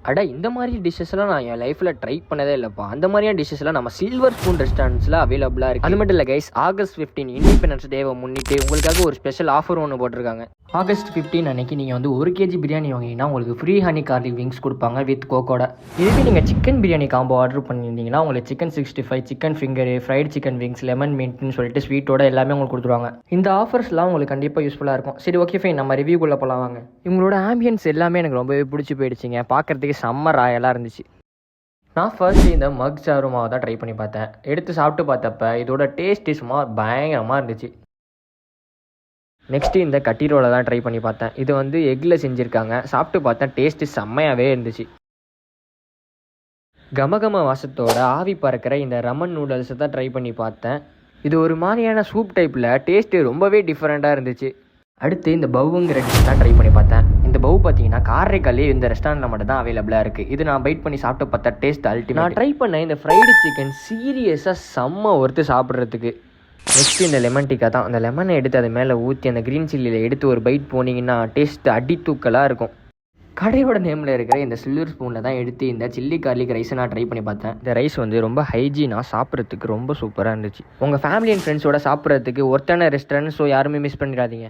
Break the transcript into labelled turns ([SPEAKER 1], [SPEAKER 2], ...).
[SPEAKER 1] அட இந்த மாதிரி டிஷ்ஷஸ்லாம் நான் என் லைஃப்பில் ட்ரை பண்ணதே இல்லைப்பா. அந்த மாதிரியான டிஷ்ஷஸ்லாம் நம்ம சில்வர் ஸ்பூன் ரெஸ்டாரண்ட்ஸில் அவைலபிளாக இருக்குது. அது மட்டும் இல்லை கைஸ், August 15 இண்டிபெண்டன்ஸ் டேவை முன்னிட்டு உங்களுக்காக ஒரு ஸ்பெஷல் ஆஃபர் ஒன்று போட்டிருக்காங்க. August 15 அன்னைக்கு நீங்கள் வந்து 1 kg பிரியாணி வாங்கினீங்கன்னா உங்களுக்கு ஃப்ரீ ஹனி கார்லிக் விங்ஸ் கொடுப்பாங்க வித் கோக்கோட. இதுவே நீங்கள் சிக்கன் பிரியாணி காம்போ ஆர்டர் பண்ணியிருந்தீங்கன்னா உங்களுக்கு chicken 65, chicken finger, fried chicken wings, lemon மின்ட்னு சொல்லிட்டு ஸ்வீட்டோட எல்லாமே உங்களுக்கு கொடுத்துருவாங்க. இந்த ஆஃபர்ஸ்லாம் உங்களுக்கு கண்டிப்பாக யூஸ்ஃபுல்லாக இருக்கும். சரி, ஓகே ஃபைன், நம்ம ரிவ்யூக்குள்ளே போகலாம் வாங்க. இவங்களோட ஆம்பியன்ஸ் எல்லாமே எனக்கு ரொம்பவே பிடிச்சி போயிடுச்சிங்க. பார்க்குறதுக்கு செம்ம ராயலாக இருந்துச்சு. நான் ஃபர்ஸ்ட் இந்த மக் ஷவர்மாவை தான் ட்ரை பண்ணி பார்த்தேன். எடுத்து சாப்பிட்டு பார்த்தப்ப இதோட டேஸ்ட்டு சும்மா பயங்கரமாக இருந்துச்சு. நெக்ஸ்ட்டு இந்த கட்டி ரோலை தான் ட்ரை பண்ணி பார்த்தேன். இது வந்து எக்கில் செஞ்சுருக்காங்க. சாப்பிட்டு பார்த்தேன், டேஸ்ட்டு செம்மையாகவே இருந்துச்சு. கமகம வாசத்தோட ஆவி பறக்கிற இந்த ரமன் நூடுல்ஸை தான் ட்ரை பண்ணி பார்த்தேன். இது ஒரு மாதிரியான சூப் டைப்பில் டேஸ்ட்டு ரொம்பவே டிஃப்ரெண்ட்டாக இருந்துச்சு. அடுத்து இந்த பவுங்கிற டிஷ் தான் ட்ரை பண்ணி பார்த்தேன். இந்த பவு பார்த்தீங்கன்னா காரைக்காலே இந்த ரெஸ்டாரண்ட்டில் மட்டும் தான் அவைலபிளாக இருக்குது. இது நான் பைட் பண்ணி சாப்பிட்டு பார்த்தா டேஸ்ட் அல்டிமேட். நான் ட்ரை பண்ணேன் இந்த ஃப்ரைடு சிக்கன் சீரியஸாக செம்ம ஒர்த்து சாப்பிட்றதுக்கு. நெக்ஸ்ட்டு இந்த லெமன் டிக்கா தான். அந்த லெமனை எடுத்து அது மேலே ஊற்றி அந்த க்ரீன் சில்லியில் எடுத்து ஒரு பைட் போனீங்கன்னா டேஸ்ட் அடித்தூக்கலாக இருக்கும். கடையோட நேமில் இருக்கிற இந்த சில்வர் ஸ்பூனில் தான் எடுத்து இந்த சில்லி கார்லிக் ரைஸை நான் ட்ரை பண்ணி பார்த்தேன். இந்த ரைஸ் வந்து ரொம்ப ஹைஜீனாக சாப்பிட்றதுக்கு ரொம்ப சூப்பராக இருந்துச்சு. உங்கள் ஃபேமிலி அண்ட் ஃப்ரெண்ட்ஸோட சாப்பிட்றதுக்கு ஒருத்தான ரெஸ்டாரண்ட், ஸோ யாருமே மிஸ் பண்ணிடாதீங்க.